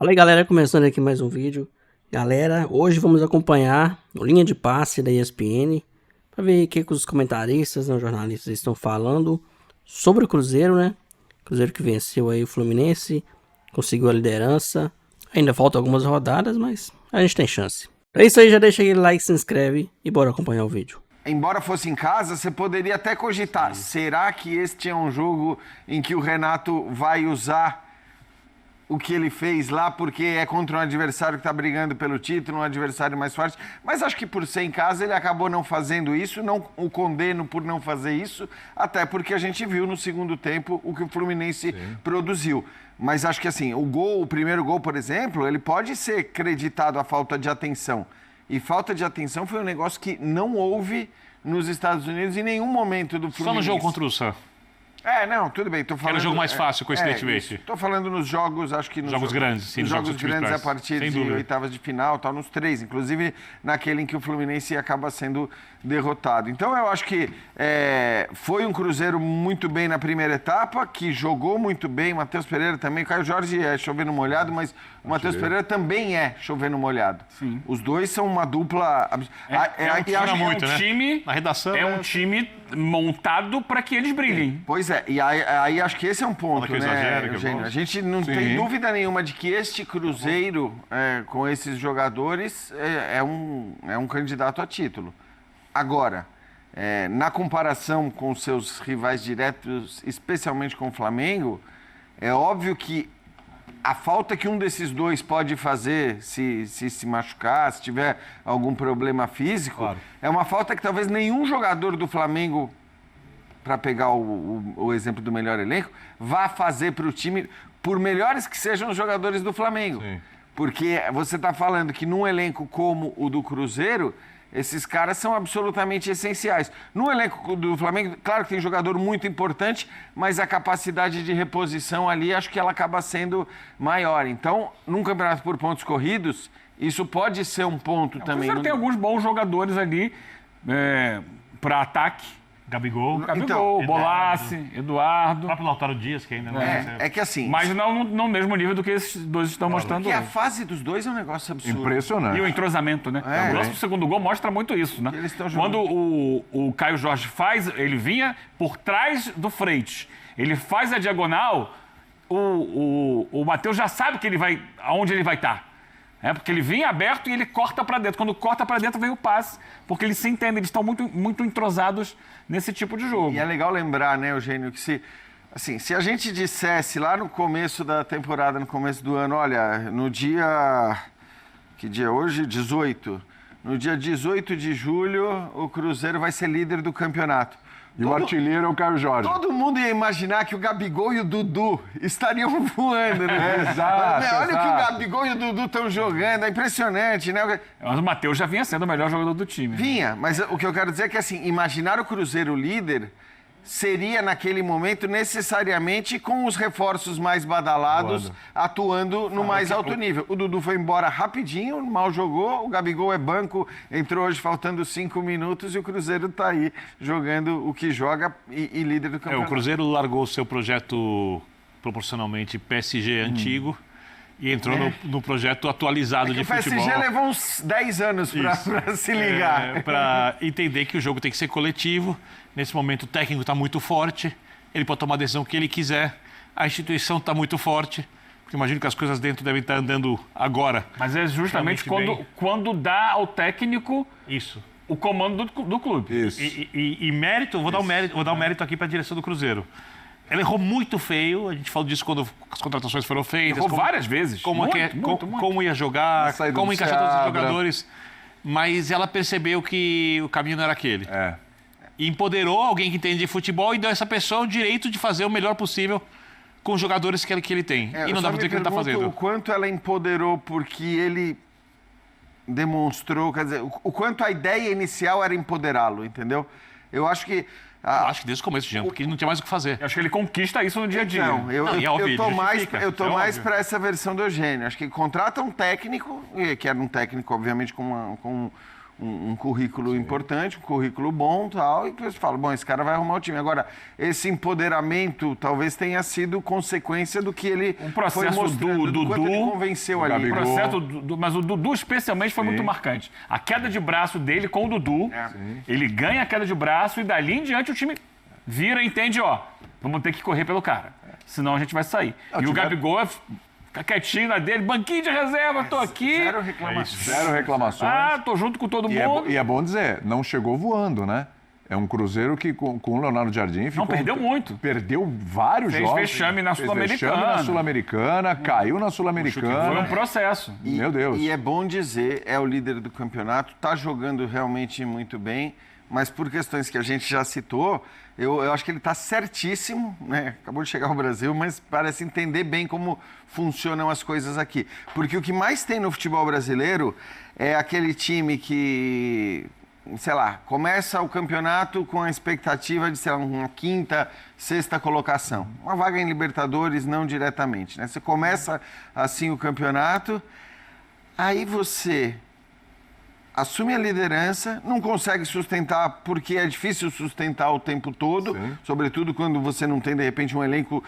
Fala aí, galera, começando aqui mais um vídeo. Galera, hoje vamos acompanhar o linha de passe da ESPN para ver o que os comentaristas, os jornalistas estão falando sobre o Cruzeiro, né? Cruzeiro que venceu aí o Fluminense, conseguiu a liderança. Ainda faltam algumas rodadas, mas a gente tem chance. É isso aí, já deixa aquele like, se inscreve e bora acompanhar o vídeo. Embora fosse em casa, você poderia até cogitar, será que este é um jogo em que o Renato vai usar o que ele fez lá, porque é contra um adversário que está brigando pelo título, um adversário mais forte? Mas acho que por ser em casa ele acabou não fazendo isso, não o condeno por não fazer isso, até porque a gente viu no segundo tempo o que o Fluminense produziu. Mas acho que assim, o primeiro gol, por exemplo, ele pode ser creditado à falta de atenção. E falta de atenção foi um negócio que não houve nos Estados Unidos em nenhum momento do Fluminense. Só no jogo contra o Sam. Não, tudo bem. Tô falando, era o jogo mais fácil, coincidentemente. Estou falando nos jogos, acho que nos jogos grandes, sim. Nos jogos grandes a partir de oitavas de final, tal, nos três, inclusive naquele em que o Fluminense acaba sendo derrotado. Então eu acho que foi um Cruzeiro muito bem na primeira etapa, que jogou muito bem, Matheus Pereira também, Caio Jorge é chovendo molhado, mas o Matheus Pereira também é chovendo molhado. Sim. Os dois são uma dupla... um time, na redação, um time montado para que eles brilhem. Pois é, e aí acho que esse é um ponto, né, exagero, Eugênio? A gente não tem dúvida nenhuma de que este Cruzeiro, com esses jogadores, é um candidato a título. Agora, na comparação com seus rivais diretos, especialmente com o Flamengo, é óbvio que a falta que um desses dois pode fazer se machucar, se tiver algum problema físico, é uma falta que talvez nenhum jogador do Flamengo, para pegar o exemplo do melhor elenco, vá fazer para o time, por melhores que sejam os jogadores do Flamengo. Sim. Porque você está falando que num elenco como o do Cruzeiro, esses caras são absolutamente essenciais. No elenco do Flamengo, claro que tem jogador muito importante, mas a capacidade de reposição ali, acho que ela acaba sendo maior. Então, num campeonato por pontos corridos, isso pode ser um ponto também. Tem alguns bons jogadores ali para ataque. Gabigol, Bolassi, Eduardo. O próprio Lautaro Dias, que ainda não é que assim... Mas não no mesmo nível do que esses dois estão mostrando hoje. A fase dos dois é um negócio absurdo. Impressionante. E o entrosamento, né? O próximo segundo gol mostra muito isso, né? Quando o Caio Jorge faz, ele vinha por trás do Freitas. Ele faz a diagonal, o Matheus já sabe que aonde ele vai estar. Porque ele vinha aberto e ele corta para dentro. Quando corta para dentro, vem o passe. Porque eles se entendem, eles estão muito, muito entrosados nesse tipo de jogo. E é legal lembrar, né, Eugênio, que se a gente dissesse lá no começo da temporada, no começo do ano, olha, no dia... Que dia é hoje? 18. No dia 18 de julho, o Cruzeiro vai ser líder do campeonato. E o artilheiro é o Caio Jorge. Todo mundo ia imaginar que o Gabigol e o Dudu estariam voando, né? Exato. Olha o que o Gabigol e o Dudu estão jogando, é impressionante, né? Mas o Matheus já vinha sendo o melhor jogador do time. Vinha, mas o que eu quero dizer é que, assim, imaginar o Cruzeiro líder seria, naquele momento, necessariamente com os reforços mais badalados atuando no mais alto nível. O Dudu foi embora rapidinho, mal jogou, o Gabigol é banco, entrou hoje faltando 5 minutos e o Cruzeiro está aí jogando o que joga e líder do campeonato. O Cruzeiro largou o seu projeto proporcionalmente PSG antigo e entrou no projeto atualizado de futebol. O PSG levou uns 10 anos para se ligar. Para entender que o jogo tem que ser coletivo. Nesse momento o técnico está muito forte, ele pode tomar a decisão que ele quiser, a instituição está muito forte, porque imagino que as coisas dentro devem estar andando agora. Mas é justamente quando dá ao técnico o comando do clube. Isso. E mérito, vou dar um mérito aqui para a direção do Cruzeiro. Ela errou muito feio, a gente falou disso quando as contratações foram feitas. Errou várias vezes. Como ia jogar, como encaixar todos os jogadores. Mas ela percebeu que o caminho não era aquele. E empoderou alguém que entende de futebol e deu a essa pessoa o direito de fazer o melhor possível com os jogadores que ele tem. E não dá para dizer que ele está fazendo. O quanto ela empoderou porque ele demonstrou, quer dizer, o quanto a ideia inicial era empoderá-lo, entendeu? Eu acho que... acho que desde o começo, Jean, porque ele não tinha mais o que fazer. Eu acho que ele conquista isso no dia a dia. Não, eu tô mais para essa versão do Eugênio. Acho que contrata um técnico, que era um técnico, obviamente, com um currículo importante, um currículo bom, tal, e depois fala, bom, esse cara vai arrumar o time. Agora, esse empoderamento talvez tenha sido consequência do que ele foi mostrando, do quanto ele convenceu ali. Mas o Dudu especialmente foi muito marcante. A queda de braço dele com o Dudu, ele ganha a queda de braço e dali em diante o time vira e entende, vamos ter que correr pelo cara, senão a gente vai sair. E o Gabigol fica quietinho na dele, banquinho de reserva, tô aqui. Zero reclamações. Zero reclamações. Tô junto com todo mundo. E é bom dizer, não chegou voando, né? É um Cruzeiro que com o Leonardo Jardim ficou... Não, perdeu muito. Perdeu vários jogos. Fez vexame na Sul-Americana, caiu na Sul-Americana. Foi um processo. Meu Deus. E é bom dizer, é o líder do campeonato, tá jogando realmente muito bem, mas por questões que a gente já citou, eu acho que ele está certíssimo, né? Acabou de chegar ao Brasil, mas parece entender bem como funcionam as coisas aqui. Porque o que mais tem no futebol brasileiro é aquele time que, sei lá, começa o campeonato com a expectativa de, sei lá, uma quinta, sexta colocação. Uma vaga em Libertadores, não diretamente, né? Você começa assim o campeonato, aí você assume a liderança, não consegue sustentar porque é difícil sustentar o tempo todo, sobretudo quando você não tem, de repente, um elenco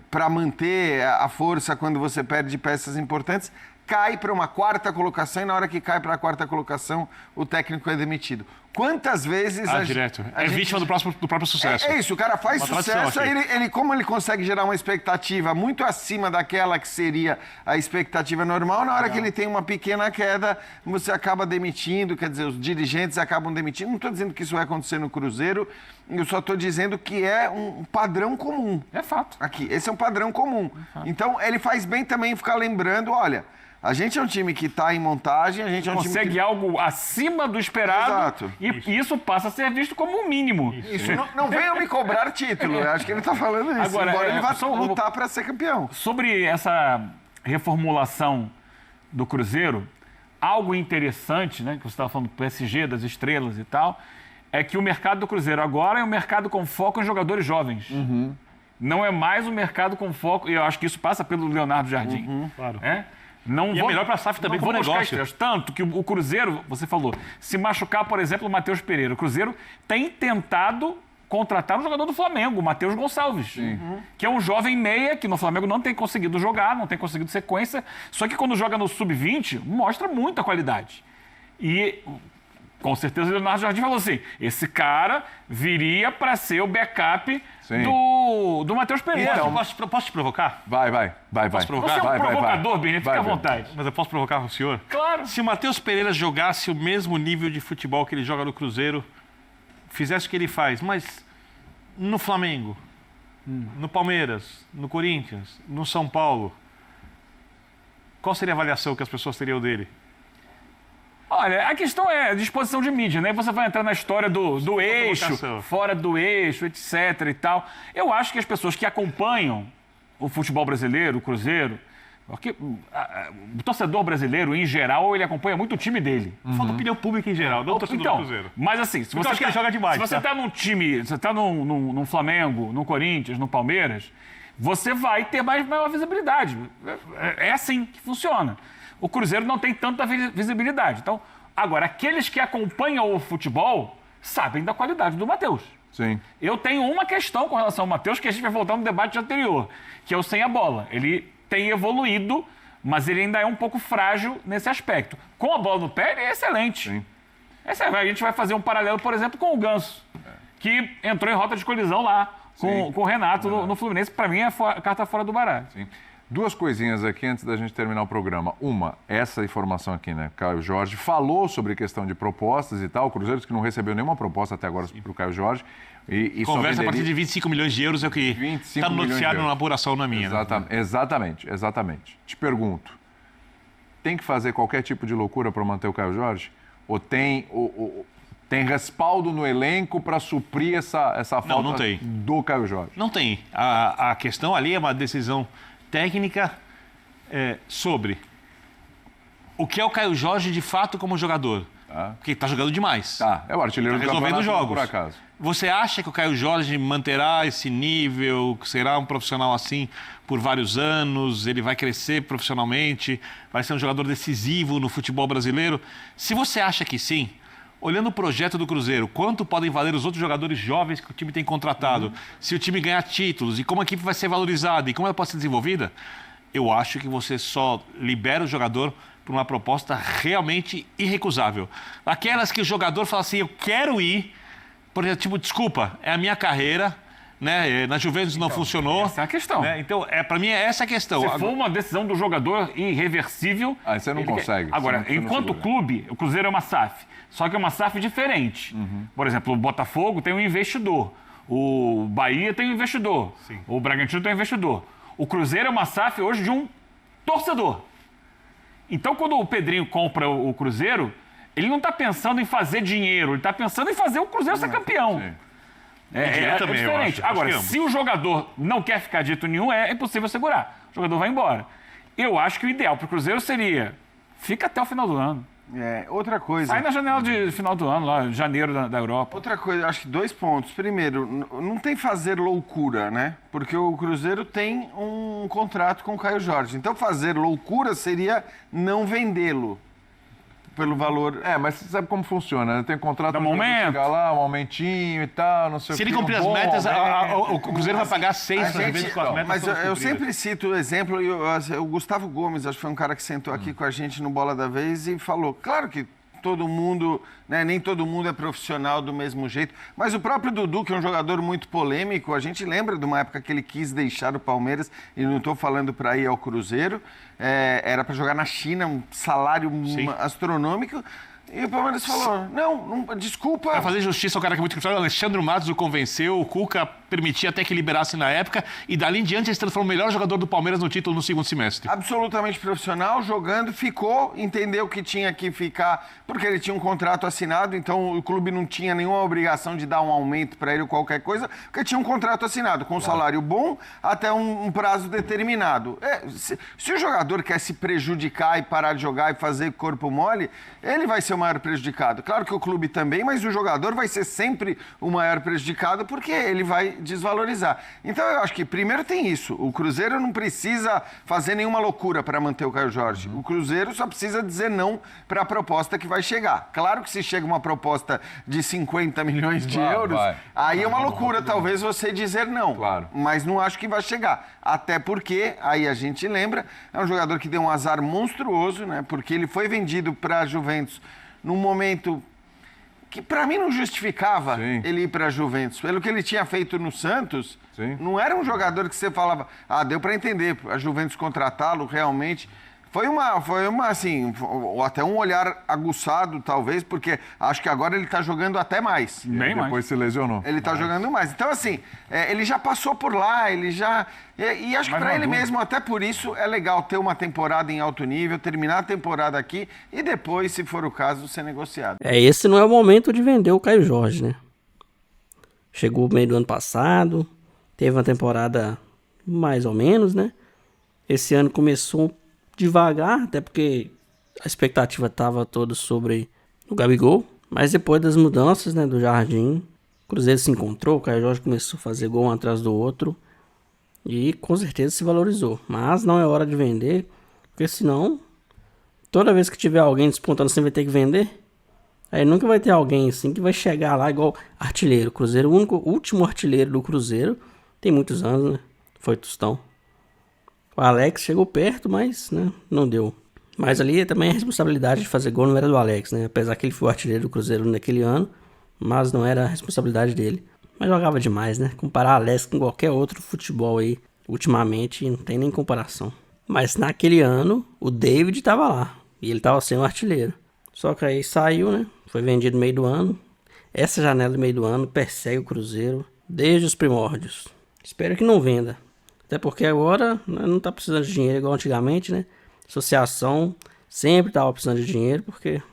para manter a força quando você perde peças importantes, cai para uma quarta colocação e na hora que cai para a quarta colocação, o técnico é demitido. Quantas vezes... direto. É vítima do próprio sucesso. É isso, o cara faz sucesso, ele, como ele consegue gerar uma expectativa muito acima daquela que seria a expectativa normal, na hora que ele tem uma pequena queda, você acaba demitindo, quer dizer, os dirigentes acabam demitindo. Não estou dizendo que isso vai acontecer no Cruzeiro, eu só estou dizendo que é um padrão comum. É fato. Aqui, esse é um padrão comum. Então, ele faz bem também ficar lembrando, olha... A gente é um time que está em montagem, a gente é um time que... Consegue algo acima do esperado. Exato. E isso passa a ser visto como um mínimo. Isso. Não venham me cobrar título, eu acho que ele está falando isso. Agora, ele vai lutar para ser campeão. Sobre essa reformulação do Cruzeiro, algo interessante, né, que você estava falando do PSG, das estrelas e tal, é que o mercado do Cruzeiro agora é um mercado com foco em jogadores jovens. Não é mais um mercado com foco, e eu acho que isso passa pelo Leonardo Jardim. Claro. Não e é melhor para a SAF também como negócio. Tanto que o Cruzeiro, você falou, se machucar, por exemplo, o Matheus Pereira. O Cruzeiro tem tentado contratar um jogador do Flamengo, o Matheus Gonçalves, que é um jovem meia que no Flamengo não tem conseguido jogar, não tem conseguido sequência, só que quando joga no Sub-20, mostra muita qualidade. E... com certeza o Leonardo Jardim falou assim, esse cara viria para ser o backup do Matheus Pereira. Então, posso te provocar? Vai. Posso provocar? Você é um provocador, Bini, fica à vontade. Mas eu posso provocar o senhor? Claro. Se o Matheus Pereira jogasse o mesmo nível de futebol que ele joga no Cruzeiro, fizesse o que ele faz, mas no Flamengo, no Palmeiras, no Corinthians, no São Paulo, qual seria a avaliação que as pessoas teriam dele? Olha, a questão é a disposição de mídia, né? Você vai entrar na história do eixo, fora do eixo, etc e tal. Eu acho que as pessoas que acompanham o futebol brasileiro, o Cruzeiro, porque o torcedor brasileiro, em geral, ele acompanha muito o time dele. Falta opinião pública em geral, não o torcedor do Cruzeiro. Mas assim, se você, ele joga demais, se você tá num time, você tá num Flamengo, no Corinthians, no Palmeiras, você vai ter maior visibilidade. É assim que funciona. O Cruzeiro não tem tanta visibilidade. Então, agora, aqueles que acompanham o futebol sabem da qualidade do Matheus. Sim. Eu tenho uma questão com relação ao Matheus, que a gente vai voltar no debate anterior, que é o sem a bola. Ele tem evoluído, mas ele ainda é um pouco frágil nesse aspecto. Com a bola no pé, ele é excelente. Sim. A gente vai fazer um paralelo, por exemplo, com o Ganso, que entrou em rota de colisão lá com o Renato no Fluminense. Para mim, é carta fora do baralho. Sim. Duas coisinhas aqui antes da gente terminar o programa. Uma, essa informação aqui, né? Caio Jorge falou sobre questão de propostas e tal. O Cruzeiro que não recebeu nenhuma proposta até agora para o Caio Jorge. Conversa a partir de 25 milhões de euros é o que está noticiado na apuração na minha. Exatamente. Te pergunto, tem que fazer qualquer tipo de loucura para manter o Caio Jorge? Ou tem respaldo no elenco para suprir essa falta do Caio Jorge? Não tem. A questão ali é uma decisão técnica sobre o que é o Caio Jorge de fato como jogador. Porque tá jogando demais. É o artilheiro do resolvendo jogos. Por acaso. Você acha que o Caio Jorge manterá esse nível, será um profissional assim por vários anos, ele vai crescer profissionalmente, vai ser um jogador decisivo no futebol brasileiro? Se você acha que sim, olhando o projeto do Cruzeiro, quanto podem valer os outros jogadores jovens que o time tem contratado, se o time ganhar títulos, e como a equipe vai ser valorizada, e como ela pode ser desenvolvida, eu acho que você só libera o jogador por uma proposta realmente irrecusável. Aquelas que o jogador fala assim, eu quero ir, por exemplo, tipo, desculpa, é a minha carreira, né? Na Juventus não funcionou. Essa é a questão. Né? Então, para mim, é essa a questão. Se for uma decisão do jogador irreversível... Aí você não consegue. Agora, enquanto clube, o Cruzeiro é uma SAF. Só que é uma SAF diferente. Por exemplo, o Botafogo tem um investidor. O Bahia tem um investidor. Sim. O Bragantino tem um investidor. O Cruzeiro é uma SAF hoje de um torcedor. Então, quando o Pedrinho compra o Cruzeiro, ele não está pensando em fazer dinheiro, ele está pensando em fazer o Cruzeiro ser campeão. Sim. É diferente. Agora, se o jogador não quer ficar dito nenhum, é impossível segurar. O jogador vai embora. Eu acho que o ideal para o Cruzeiro seria fica até o final do ano. Outra coisa. Sai na janela de final do ano, lá, janeiro da Europa. Outra coisa, acho que 2 pontos. Primeiro, não tem fazer loucura, né? Porque o Cruzeiro tem um contrato com o Caio Jorge. Então, fazer loucura seria não vendê-lo pelo valor. Mas você sabe como funciona, né? Tem contrato Dá momento. Chegar lá, um aumentinho e tal, não sei o que. Se ele cumprir as metas, o Cruzeiro vai pagar 6 vezes com as metas. Mas eu sempre cito o exemplo, o Gustavo Gomes, acho que foi um cara que sentou aqui com a gente no Bola da Vez e falou, claro que todo mundo, né, nem todo mundo é profissional do mesmo jeito, mas o próprio Dudu, que é um jogador muito polêmico, a gente lembra de uma época que ele quis deixar o Palmeiras, e não estou falando para ir ao Cruzeiro, era para jogar na China, um salário astronômico, e o Palmeiras falou, não, desculpa. Para fazer justiça ao cara que é muito criticado, o Alexandre Matos o convenceu, o Cuca permitia até que liberasse na época, e dali em diante ele se transformou no melhor jogador do Palmeiras no título no segundo semestre. Absolutamente profissional, jogando, ficou, entendeu que tinha que ficar, porque ele tinha um contrato assinado, então o clube não tinha nenhuma obrigação de dar um aumento para ele ou qualquer coisa, porque tinha um contrato assinado, com um salário bom até um prazo determinado. Se o jogador quer se prejudicar e parar de jogar e fazer corpo mole, ele vai ser o maior prejudicado. Claro que o clube também, mas o jogador vai ser sempre o maior prejudicado porque ele vai desvalorizar. Então eu acho que primeiro tem isso. O Cruzeiro não precisa fazer nenhuma loucura para manter o Caio Jorge. O Cruzeiro só precisa dizer não para a proposta que vai chegar. Claro que se chega uma proposta de 50 milhões de euros, aí é uma loucura talvez você dizer não. Claro. Mas não acho que vai chegar. Até porque, aí a gente lembra, é um jogador que deu um azar monstruoso, né? Porque ele foi vendido para a Juventus num momento que para mim não justificava ele ir para a Juventus. Pelo que ele tinha feito no Santos, não era um jogador que você falava, deu para entender, a Juventus contratá-lo realmente. Foi uma assim, até um olhar aguçado, talvez, porque acho que agora ele está jogando até mais. Depois se lesionou. Ele está jogando mais. Então, assim, ele já passou por lá, ele já... E acho que para ele mesmo, até por isso, é legal ter uma temporada em alto nível, terminar a temporada aqui e depois, se for o caso, ser negociado. Esse não é o momento de vender o Caio Jorge, né? Chegou no meio do ano passado, teve uma temporada mais ou menos, né? Esse ano começou devagar, até porque a expectativa estava toda sobre o Gabigol, mas depois das mudanças, né, do Jardim, o Cruzeiro se encontrou, o Caio Jorge começou a fazer gol um atrás do outro e com certeza se valorizou, mas não é hora de vender, porque senão toda vez que tiver alguém despontando você vai ter que vender, aí nunca vai ter alguém assim que vai chegar lá igual artilheiro. O Cruzeiro, o último artilheiro do Cruzeiro tem muitos anos, né, foi Tostão. O Alex chegou perto, mas né, não deu. Mas ali também a responsabilidade de fazer gol não era do Alex, né? Apesar que ele foi o artilheiro do Cruzeiro naquele ano, mas não era a responsabilidade dele. Mas jogava demais, né? Comparar Alex com qualquer outro futebol aí, ultimamente, não tem nem comparação. Mas naquele ano, o David tava lá, e ele tava sendo artilheiro. Só que aí saiu, né? Foi vendido no meio do ano. Essa janela do meio do ano persegue o Cruzeiro desde os primórdios. Espero que não venda. Até porque agora não tá precisando de dinheiro igual antigamente, né? Associação sempre tava precisando de dinheiro porque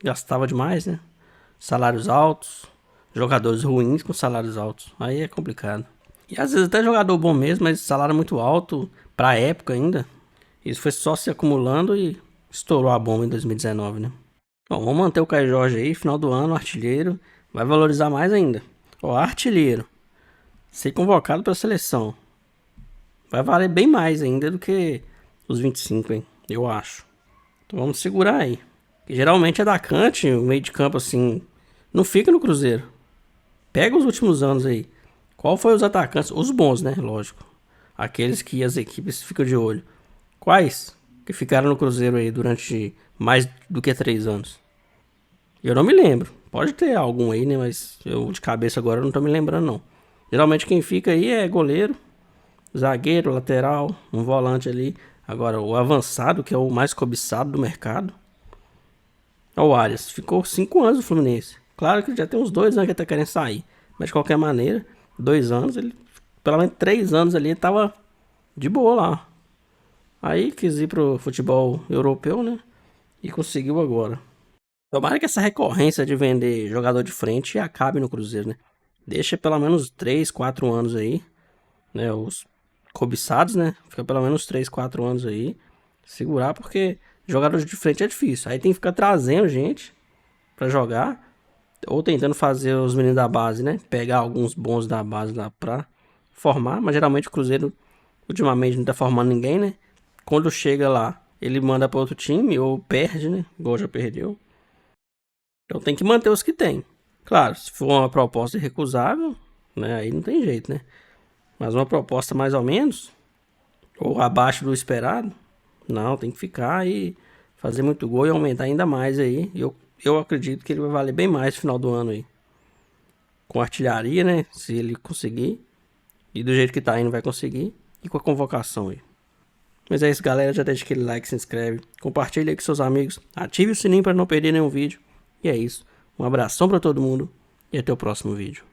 gastava demais, né? Salários altos, jogadores ruins com salários altos. Aí é complicado. E às vezes até jogador bom mesmo, mas salário muito alto pra época ainda. Isso foi só se acumulando e estourou a bomba em 2019, né? Bom, vamos manter o Caio Jorge aí, final do ano, artilheiro. Vai valorizar mais ainda. Ó, artilheiro. Ser convocado para a seleção. Vai valer bem mais ainda do que os 25, hein? Eu acho. Então vamos segurar aí. Porque geralmente atacante, o meio de campo assim, não fica no Cruzeiro. Pega os últimos anos aí. Qual foi os atacantes? Os bons, né? Lógico. Aqueles que as equipes ficam de olho. Quais que ficaram no Cruzeiro aí durante mais do que 3 anos? Eu não me lembro. Pode ter algum aí, né? Mas eu de cabeça agora não tô me lembrando, não. Geralmente quem fica aí é goleiro, zagueiro, lateral, um volante ali. Agora, o avançado, que é o mais cobiçado do mercado, é o Arias. Ficou 5 anos no Fluminense. Claro que já tem uns 2 anos que ele tá querendo sair. Mas de qualquer maneira, 2 anos, ele, pelo menos 3 anos ali, ele tava de boa lá. Aí quis ir pro futebol europeu, né? E conseguiu agora. Tomara que essa recorrência de vender jogador de frente acabe no Cruzeiro, né? Deixa pelo menos 3, 4 anos aí, né? Os cobiçados, né? Fica pelo menos 3, 4 anos aí. Segurar, porque jogador de frente é difícil. Aí tem que ficar trazendo gente pra jogar. Ou tentando fazer os meninos da base, né? Pegar alguns bons da base lá pra formar. Mas geralmente o Cruzeiro, ultimamente, não tá formando ninguém, né? Quando chega lá, ele manda pra outro time ou perde, né? Igual já perdeu. Então tem que manter os que tem. Claro, se for uma proposta irrecusável, né? Aí não tem jeito, né? Mas uma proposta mais ou menos, ou abaixo do esperado, não, tem que ficar e fazer muito gol e aumentar ainda mais aí. Eu acredito que ele vai valer bem mais no final do ano aí. Com artilharia, né? Se ele conseguir. E do jeito que tá indo vai conseguir. E com a convocação aí. Mas é isso, galera. Já deixa aquele like, se inscreve. Compartilha aí com seus amigos. Ative o sininho para não perder nenhum vídeo. E é isso. Um abração para todo mundo. E até o próximo vídeo.